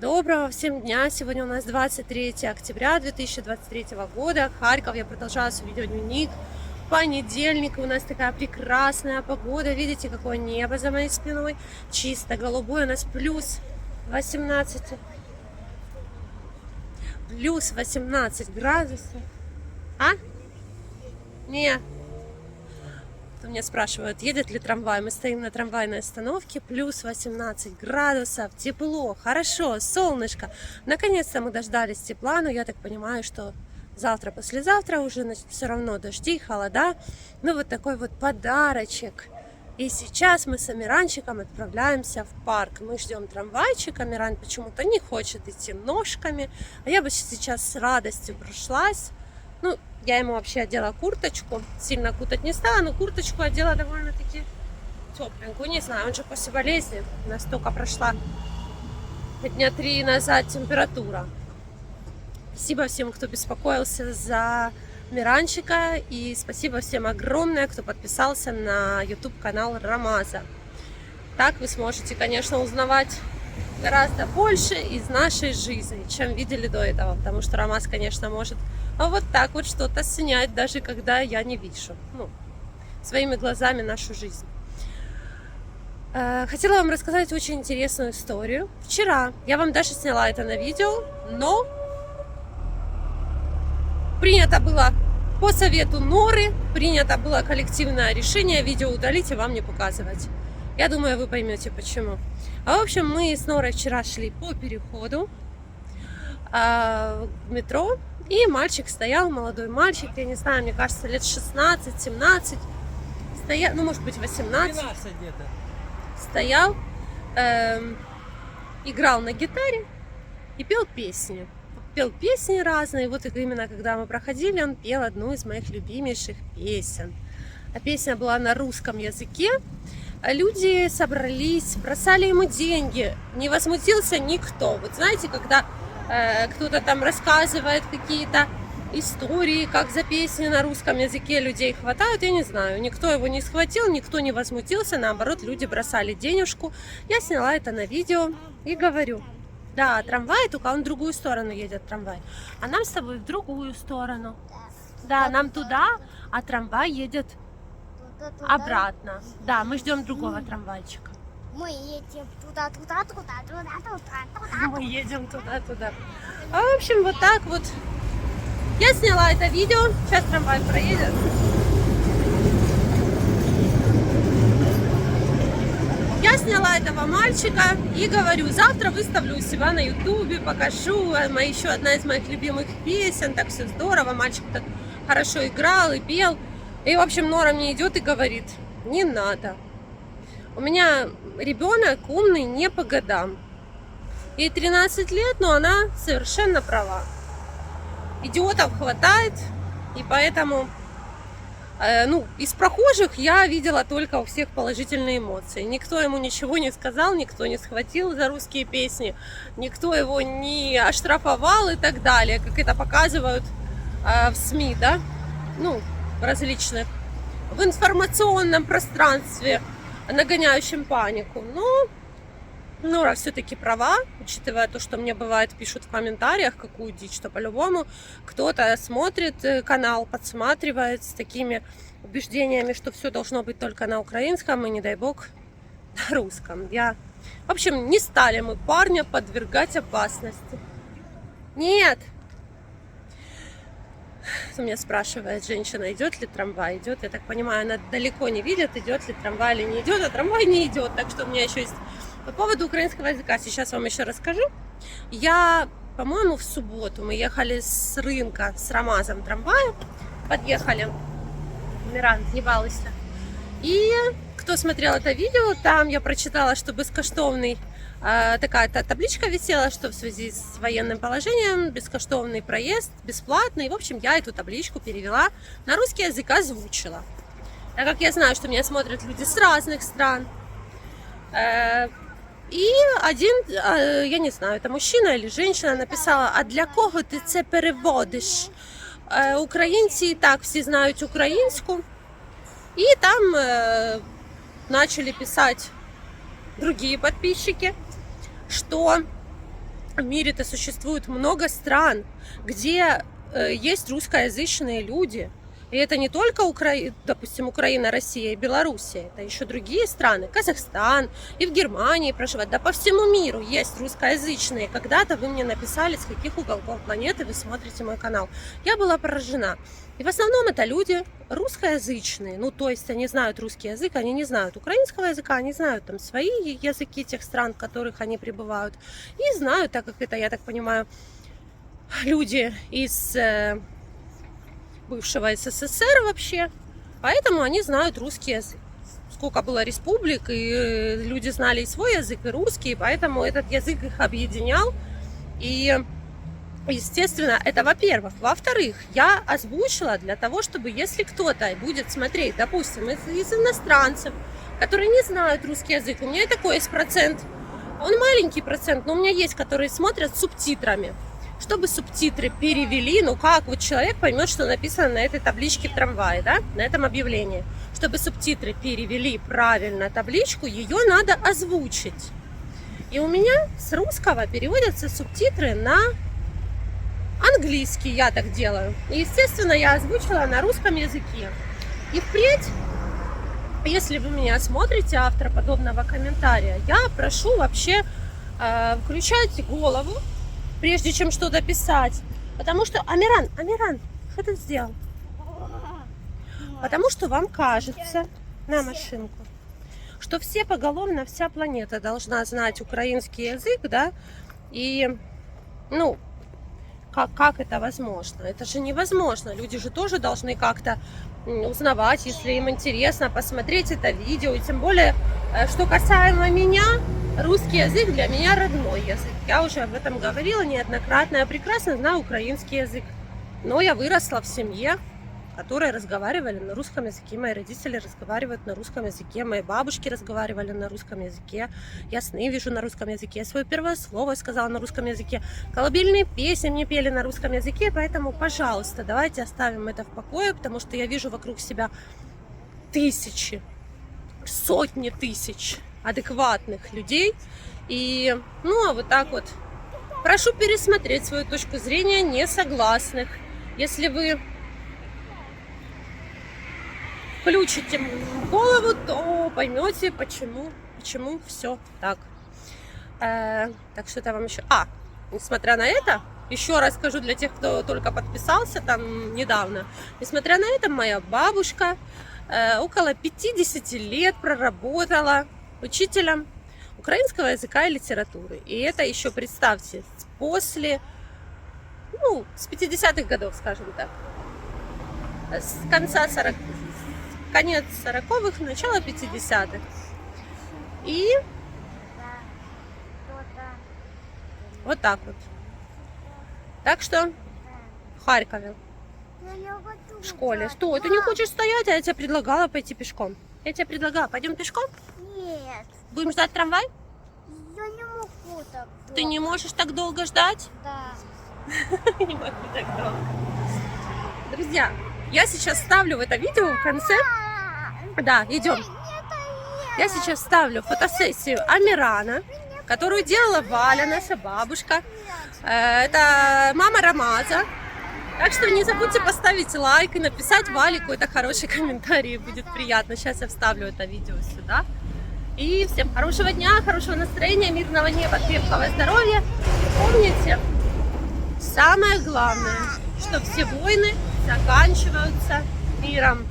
Доброго всем дня! Сегодня у нас 23 октября 2023 года. Харьков. Я продолжаю свой видеодневник. Понедельник. У нас такая прекрасная погода. Видите, какое небо за моей спиной. Чисто голубое. У нас плюс 18. Плюс 18 градусов. А? Не. Меня спрашивают, едет ли трамвай. Мы стоим на трамвайной остановке, плюс 18 градусов, тепло, хорошо, солнышко. Наконец-то мы дождались тепла, но я так понимаю, что завтра, послезавтра уже все равно дожди, холода. Ну вот такой вот подарочек. И сейчас мы с Амиранчиком отправляемся в парк. Мы ждем трамвайчика. Амиран почему-то не хочет идти ножками. А я бы сейчас с радостью прошлась. Ну, я ему вообще одела курточку, сильно кутать не стала, но курточку одела довольно-таки тепленькую. Не знаю, он же после болезни, настолько прошла дня 3 назад температура. Спасибо всем, кто беспокоился за Миранчика, и спасибо всем огромное, кто подписался на YouTube-канал Рамаза. Так вы сможете, конечно, узнавать гораздо больше из нашей жизни, чем видели до этого, потому что Рамаз, конечно, может вот так вот что-то снять, даже когда я не вижу, своими глазами нашу жизнь. Хотела вам рассказать очень интересную историю. Вчера я вам даже сняла это на видео, но принято было по совету Норы, принято было коллективное решение видео удалить и вам не показывать. Я думаю, вы поймете почему. В общем, мы с Норой вчера шли по переходу в метро, и мальчик стоял, молодой мальчик, я не знаю, мне кажется, лет 16-17, стоял, ну, может быть, 18. 12 где-то. Стоял, играл на гитаре и пел песни. Пел песни разные, вот именно когда мы проходили, он пел одну из моих любимейших песен. А песня была на русском языке. Люди собрались, бросали ему деньги, не возмутился никто. Вот знаете, когда кто-то там рассказывает какие-то истории, как за песни на русском языке людей хватают, я не знаю. Никто его не схватил, никто не возмутился, наоборот, люди бросали денежку. Я сняла это на видео и говорю, да, трамвай, только он в другую сторону едет, трамвай. А нам с тобой в другую сторону. Да, нам туда, а трамвай едет обратно. Да, мы ждем другого трамвайчика. Мы едем туда. Мы едем туда. В общем, вот так вот. Я сняла это видео. Сейчас трамвай проедет. Я сняла этого мальчика и говорю, завтра выставлю у себя на ютубе, покажу. Еще одна из моих любимых песен. Так все здорово. Мальчик так хорошо играл и пел. И, в общем, Нора мне идет и говорит, не надо. У меня ребенок умный не по годам. Ей 13 лет, но она совершенно права. Идиотов хватает, и поэтому, из прохожих я видела только у всех положительные эмоции. Никто ему ничего не сказал, никто не схватил за русские песни, никто его не оштрафовал и так далее, как это показывают в СМИ, да, различных, в информационном пространстве, нагоняющим панику. Но Нора все-таки права, учитывая то, что мне бывает пишут в комментариях, какую дичь, что по-любому кто-то смотрит канал, подсматривает с такими убеждениями, что все должно быть только на украинском и, не дай бог, на русском. В общем, не стали мы парня подвергать опасности. Нет! Меня спрашивает женщина, идет ли трамвай, идет. Я так понимаю, она далеко не видит, идет ли трамвай или не идет, а трамвай не идет. Так что у меня еще есть по поводу украинского языка. Сейчас вам еще расскажу. Я, по-моему, в субботу мы ехали с рынка с Рамазом трамваем, подъехали. Миран, не балуйся. И кто смотрел это видео, там я прочитала, что бескоштовный такая табличка висела, что в связи с военным положением бескоштовный проезд, бесплатный. В общем, я эту табличку перевела на русский язык, озвучила. Так как я знаю, что меня смотрят люди с разных стран. И один, я не знаю, это мужчина или женщина, написала, а для кого ти це переводиш? Українці і так всі знають українську. И там начали писать другие подписчики, что в мире-то существует много стран, где есть русскоязычные люди. И это не только допустим, Украина, Россия и Белоруссия, это еще другие страны, Казахстан, и в Германии проживают, да по всему миру есть русскоязычные. Когда-то вы мне написали, с каких уголков планеты вы смотрите мой канал. Я была поражена. И в основном это люди русскоязычные, ну то есть они знают русский язык, они не знают украинского языка, они знают там свои языки тех стран, в которых они пребывают, и знают, так как это, я так понимаю, люди из бывшего СССР вообще, поэтому они знают русский язык. Сколько было республик, и люди знали и свой язык, и русский, поэтому этот язык их объединял. И, естественно, это во-первых. Во-вторых, я озвучила для того, чтобы если кто-то будет смотреть, допустим, из иностранцев, которые не знают русский язык, у меня и такой есть процент, он маленький процент, но у меня есть, которые смотрят с субтитрами, чтобы субтитры перевели, ну как вот человек поймет, что написано на этой табличке в трамвае, да, на этом объявлении. Чтобы субтитры перевели правильно табличку, ее надо озвучить. И у меня с русского переводятся субтитры на английский, я так делаю. И, естественно, я озвучила на русском языке. И впредь, если вы меня смотрите, автор подобного комментария, я прошу вообще включать голову, прежде чем что-то писать. Потому что, Амиран, что ты сделал? Потому что вам кажется, на машинку, что все поголовно, вся планета должна знать украинский язык, да, и, ну, как это возможно? Это же невозможно. Люди же тоже должны как-то узнавать, если им интересно, посмотреть это видео. И тем более, что касаемо меня, русский язык для меня родной язык. Я уже об этом говорила неоднократно. Я прекрасно знаю украинский язык. Но я выросла в семье, которые разговаривали на русском языке. Мои родители разговаривают на русском языке. Мои бабушки разговаривали на русском языке. Я сны вижу на русском языке. Я свое первое слово сказала на русском языке. Колыбельные песни мне пели на русском языке. Поэтому, пожалуйста, давайте оставим это в покое, потому что я вижу вокруг себя тысячи, сотни тысяч адекватных людей. И, ну, а вот так вот прошу пересмотреть свою точку зрения несогласных. Если вы включите голову, то поймете, почему все так. Так что это вам еще... несмотря на это, еще раз скажу для тех, кто только подписался там недавно, несмотря на это, моя бабушка около 50 лет проработала учителем украинского языка и литературы. И это еще, представьте, после, ну, с 50-х годов, скажем так, с конца 40-х, конец 40-х, начало 50-х. И вот так вот. Так что в Харькове, в школе. Стой, ты не хочешь стоять, а я тебе предлагала пойти пешком. Я тебе предлагала, пойдем пешком? Нет, Будем ждать трамвай? я не могу так. Ты не можешь так долго ждать? Да. Не могу так долго. Друзья, я сейчас ставлю в это видео в конце. Да, идем. Я сейчас ставлю фотосессию Амирана, которую делала Валя, наша бабушка. Это мама Рамаза. Так что не забудьте поставить лайк и написать Вале какой-то хороший комментарий. Будет приятно. Сейчас я вставлю это видео сюда. И всем хорошего дня, хорошего настроения, мирного неба, крепкого здоровья. Помните, самое главное, что все войны заканчиваются миром.